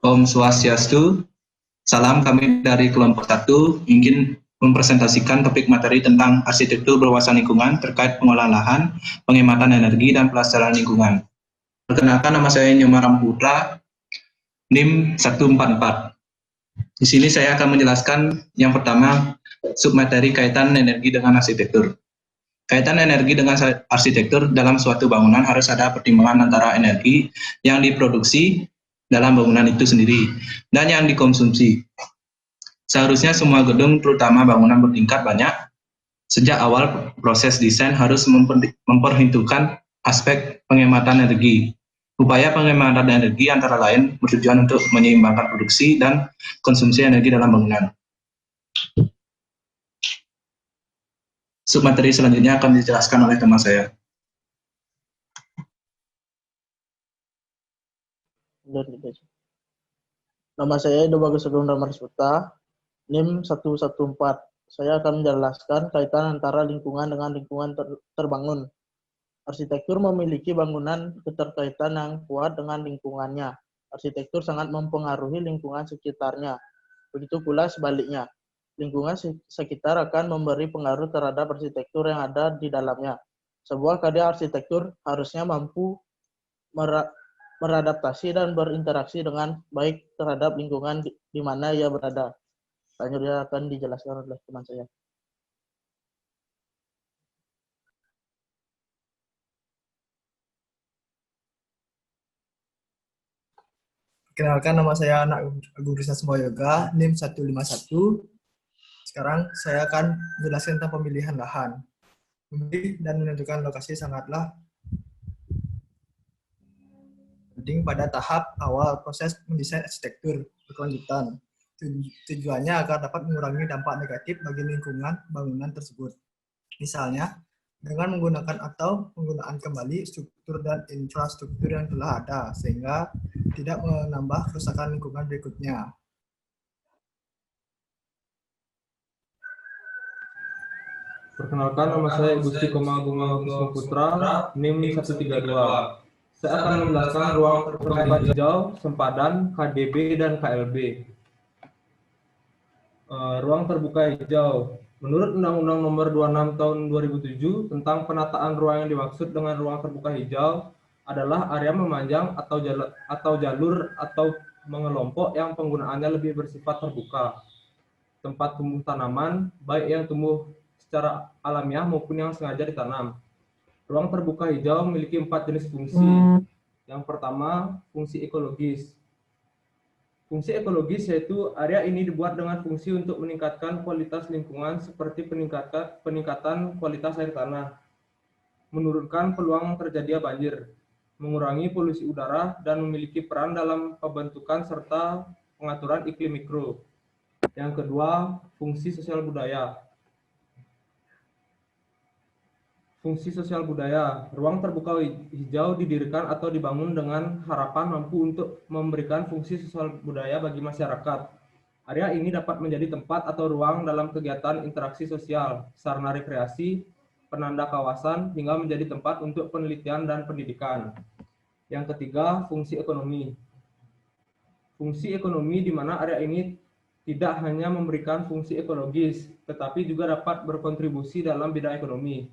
Om Swastiastu. Salam, kami dari kelompok 1 ingin mempresentasikan topik materi tentang arsitektur berwawasan lingkungan terkait pengolahan lahan, penghematan energi, dan pelestarian lingkungan. Perkenalkan, nama saya Nyoma Ramputra, NIM 144. Di sini saya akan menjelaskan yang pertama, submateri kaitan energi dengan arsitektur. Kaitan energi dengan arsitektur dalam suatu bangunan harus ada pertimbangan antara energi yang diproduksi dalam bangunan itu sendiri dan yang dikonsumsi. Seharusnya semua gedung, terutama bangunan bertingkat banyak, sejak awal proses desain harus memperhitungkan aspek penghematan energi. Upaya penghematan energi antara lain bertujuan untuk menyeimbangkan produksi dan konsumsi energi dalam bangunan. Submateri selanjutnya akan dijelaskan oleh teman saya. Nama saya Edo Bagus Agung Ramarsputra, NIM 114. Saya akan menjelaskan kaitan antara lingkungan dengan lingkungan terbangun. Arsitektur memiliki bangunan keterkaitan yang kuat dengan lingkungannya. Arsitektur sangat mempengaruhi lingkungan sekitarnya. Begitu pula sebaliknya. Lingkungan sekitar akan memberi pengaruh terhadap arsitektur yang ada di dalamnya. Sebuah karya arsitektur harusnya mampu beradaptasi dan berinteraksi dengan baik terhadap lingkungan di mana ia berada. Selanjutnya akan dijelaskan oleh teman saya. Kenalkan, nama saya Agung Rizal Semboyoga, NIM 151. Sekarang saya akan menjelaskan tentang pemilihan lahan. Memilih dan menentukan lokasi sangatlah penting pada tahap awal proses mendesain arsitektur berkelanjutan. Tujuannya agar dapat mengurangi dampak negatif bagi lingkungan bangunan tersebut. Misalnya, dengan menggunakan atau penggunaan kembali struktur dan infrastruktur yang telah ada, sehingga tidak menambah kerusakan lingkungan berikutnya. Perkenalkan, nama saya Gusti Komagung Kusuma Putra, NIM 132. Saya akan menjelaskan ruang terbuka hijau, sempadan, KDB, dan KLB. Ruang terbuka hijau. Menurut Undang-Undang Nomor 26 Tahun 2007 tentang penataan ruang yang dimaksud dengan ruang terbuka hijau adalah area memanjang atau jalur atau mengelompok yang penggunaannya lebih bersifat terbuka. Tempat tumbuh tanaman, baik yang tumbuh secara alamiah maupun yang sengaja ditanam. Ruang terbuka hijau memiliki 4 jenis fungsi. Yang pertama, fungsi ekologis. Fungsi ekologis yaitu area ini dibuat dengan fungsi untuk meningkatkan kualitas lingkungan seperti peningkatan kualitas air tanah, menurunkan peluang terjadinya banjir, mengurangi polusi udara, dan memiliki peran dalam pembentukan serta pengaturan iklim mikro. Yang kedua, fungsi sosial budaya. Fungsi sosial budaya. Ruang terbuka hijau didirikan atau dibangun dengan harapan mampu untuk memberikan fungsi sosial budaya bagi masyarakat. Area ini dapat menjadi tempat atau ruang dalam kegiatan interaksi sosial, sarana rekreasi, penanda kawasan, hingga menjadi tempat untuk penelitian dan pendidikan. Yang ketiga, fungsi ekonomi. Fungsi ekonomi di mana area ini tidak hanya memberikan fungsi ekologis, tetapi juga dapat berkontribusi dalam bidang ekonomi.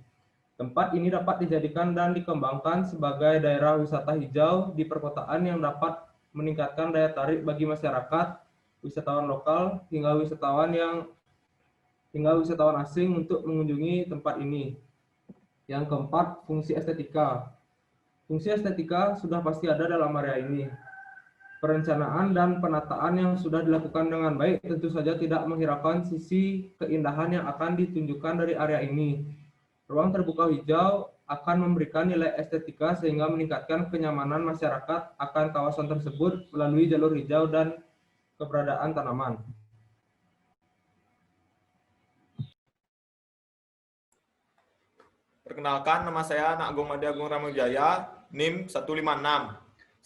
Tempat ini dapat dijadikan dan dikembangkan sebagai daerah wisata hijau di perkotaan yang dapat meningkatkan daya tarik bagi masyarakat, wisatawan lokal, hingga wisatawan asing untuk mengunjungi tempat ini. Yang keempat, fungsi estetika. Fungsi estetika sudah pasti ada dalam area ini. Perencanaan dan penataan yang sudah dilakukan dengan baik tentu saja tidak menghiraukan sisi keindahan yang akan ditunjukkan dari area ini. Ruang terbuka hijau akan memberikan nilai estetika sehingga meningkatkan kenyamanan masyarakat akan kawasan tersebut melalui jalur hijau dan keberadaan tanaman. Perkenalkan, nama saya Agung Made Agung Ramajaya, NIM 156.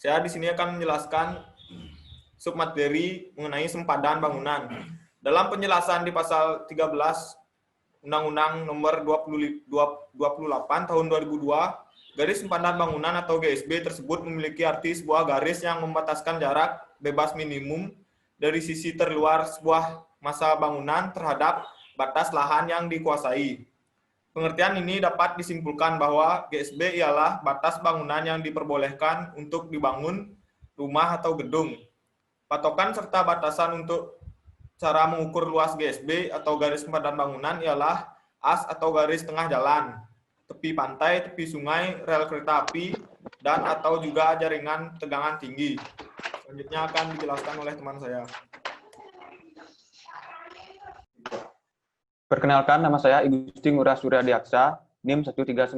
Saya di sini akan menjelaskan submateri mengenai sempadan bangunan. Dalam penjelasan di pasal 13 Undang-Undang Nomor 28 Tahun 2002, garis sempadan bangunan atau GSB tersebut memiliki arti sebuah garis yang membataskan jarak bebas minimum dari sisi terluar sebuah masa bangunan terhadap batas lahan yang dikuasai. Pengertian ini dapat disimpulkan bahwa GSB ialah batas bangunan yang diperbolehkan untuk dibangun rumah atau gedung. Patokan serta batasan untuk cara mengukur luas GSB atau garis padan bangunan ialah as atau garis tengah jalan, tepi pantai, tepi sungai, rel kereta api, dan atau juga jaringan tegangan tinggi. Selanjutnya akan dijelaskan oleh teman saya. Perkenalkan, nama saya Igusti Ngurah Suryadiaksa, NIM 139.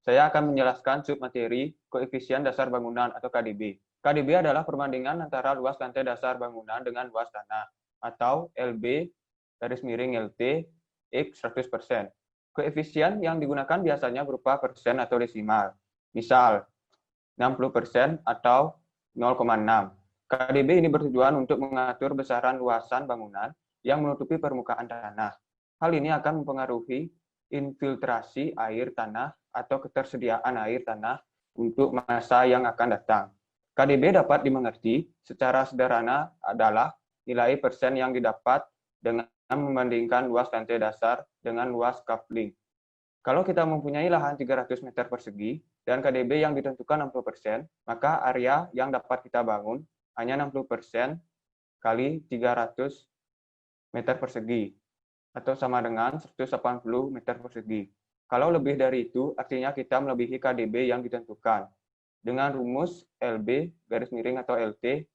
Saya akan menjelaskan submateri koefisien dasar bangunan atau KDB. KDB adalah perbandingan antara luas lantai dasar bangunan dengan luas tanah, atau LB garis miring LT X 100%. Koefisien yang digunakan biasanya berupa persen atau desimal. Misal, 60% atau 0,6. KDB ini bertujuan untuk mengatur besaran luasan bangunan yang menutupi permukaan tanah. Hal ini akan mempengaruhi infiltrasi air tanah atau ketersediaan air tanah untuk masa yang akan datang. KDB dapat dimengerti secara sederhana adalah nilai persen yang didapat dengan membandingkan luas lantai dasar dengan luas coupling. Kalau kita mempunyai lahan 300 meter persegi dan KDB yang ditentukan 60%, maka area yang dapat kita bangun hanya 60% kali 300 meter persegi, atau sama dengan 180 meter persegi. Kalau lebih dari itu, artinya kita melebihi KDB yang ditentukan dengan rumus LB garis miring atau LT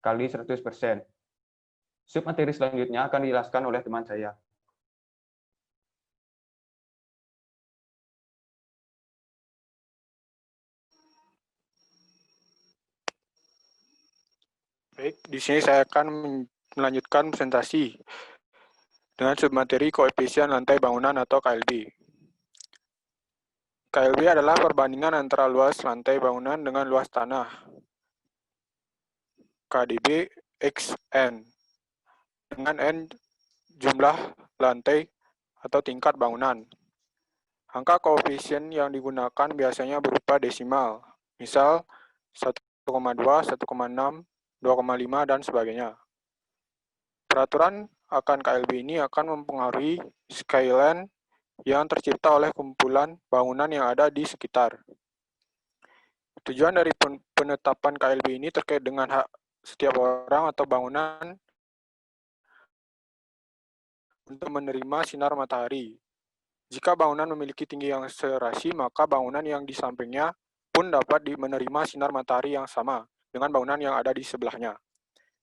kali 100%. Submateri selanjutnya akan dijelaskan oleh teman saya. Baik, di sini saya akan melanjutkan presentasi dengan submateri koefisien lantai bangunan atau KLB. KLB adalah perbandingan antara luas lantai bangunan dengan luas tanah. KDB X N, dengan N jumlah lantai atau tingkat bangunan. Angka koefisien yang digunakan biasanya berupa desimal, misal 1,2, 1,6, 2,5, dan sebagainya. Peraturan akan KLB ini akan mempengaruhi skyline yang tercipta oleh kumpulan bangunan yang ada di sekitar. Tujuan dari penetapan KLB ini terkait dengan hak setiap orang atau bangunan untuk menerima sinar matahari. Jika bangunan memiliki tinggi yang serasi, maka bangunan yang di sampingnya pun dapat menerima sinar matahari yang sama dengan bangunan yang ada di sebelahnya.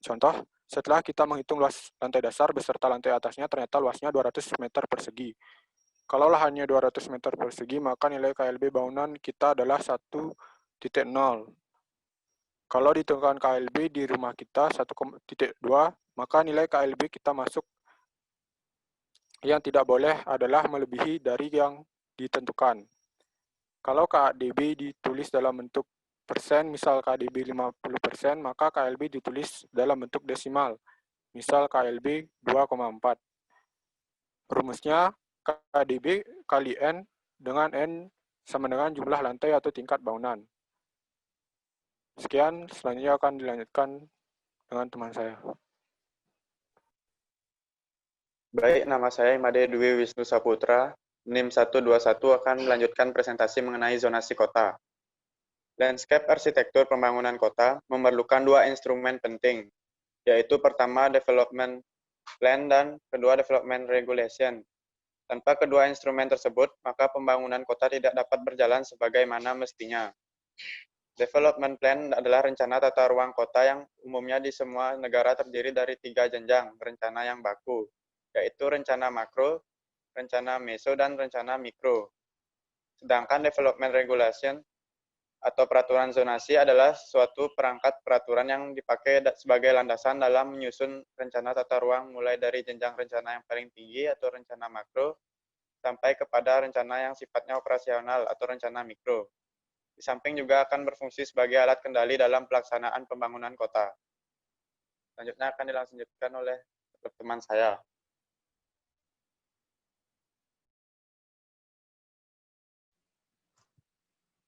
Contoh, setelah kita menghitung luas lantai dasar beserta lantai atasnya, ternyata luasnya 200 meter persegi. Kalau lahannya 200 meter persegi, maka nilai KLB bangunan kita adalah 1,0. Kalau ditentukan KLB di rumah kita 1,2, maka nilai KLB kita masuk yang tidak boleh adalah melebihi dari yang ditentukan. Kalau KDB ditulis dalam bentuk persen, misal KDB 50%, maka KLB ditulis dalam bentuk desimal, misal KLB 2,4. Rumusnya KDB kali N dengan N sama dengan jumlah lantai atau tingkat bangunan. Sekian, selanjutnya akan dilanjutkan dengan teman saya. Baik, nama saya Imade Dwi Wisnu Saputra, NIM 121 akan melanjutkan presentasi mengenai zonasi kota. Landscape arsitektur pembangunan kota memerlukan dua instrumen penting, yaitu pertama development plan dan kedua development regulation. Tanpa kedua instrumen tersebut, maka pembangunan kota tidak dapat berjalan sebagaimana mestinya. Development plan adalah rencana tata ruang kota yang umumnya di semua negara terdiri dari 3 jenjang rencana yang baku, yaitu rencana makro, rencana meso, dan rencana mikro. Sedangkan development regulation atau peraturan zonasi adalah suatu perangkat peraturan yang dipakai sebagai landasan dalam menyusun rencana tata ruang mulai dari jenjang rencana yang paling tinggi atau rencana makro sampai kepada rencana yang sifatnya operasional atau rencana mikro. Di samping juga akan berfungsi sebagai alat kendali dalam pelaksanaan pembangunan kota. Selanjutnya akan dilanjutkan oleh teman saya.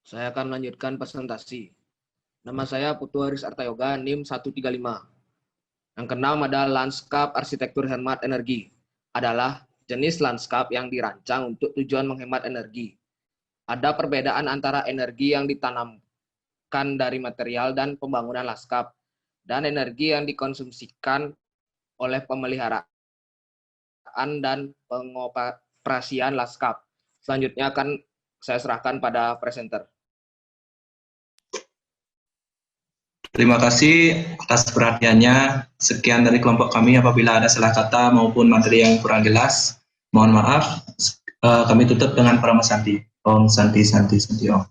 Saya akan melanjutkan presentasi. Nama saya Putu Haris Artayoga, NIM 135. Yang keenam adalah lanskap arsitektur hemat energi. Adalah jenis lanskap yang dirancang untuk tujuan menghemat energi. Ada perbedaan antara energi yang ditanamkan dari material dan pembangunan lanskap, dan energi yang dikonsumsikan oleh pemeliharaan dan pengoperasian lanskap. Selanjutnya akan saya serahkan pada presenter. Terima kasih atas perhatiannya. Sekian dari kelompok kami. Apabila ada salah kata maupun materi yang kurang jelas, mohon maaf. Kami tutup dengan Parama Santi. Om Santi Santi Santi Om.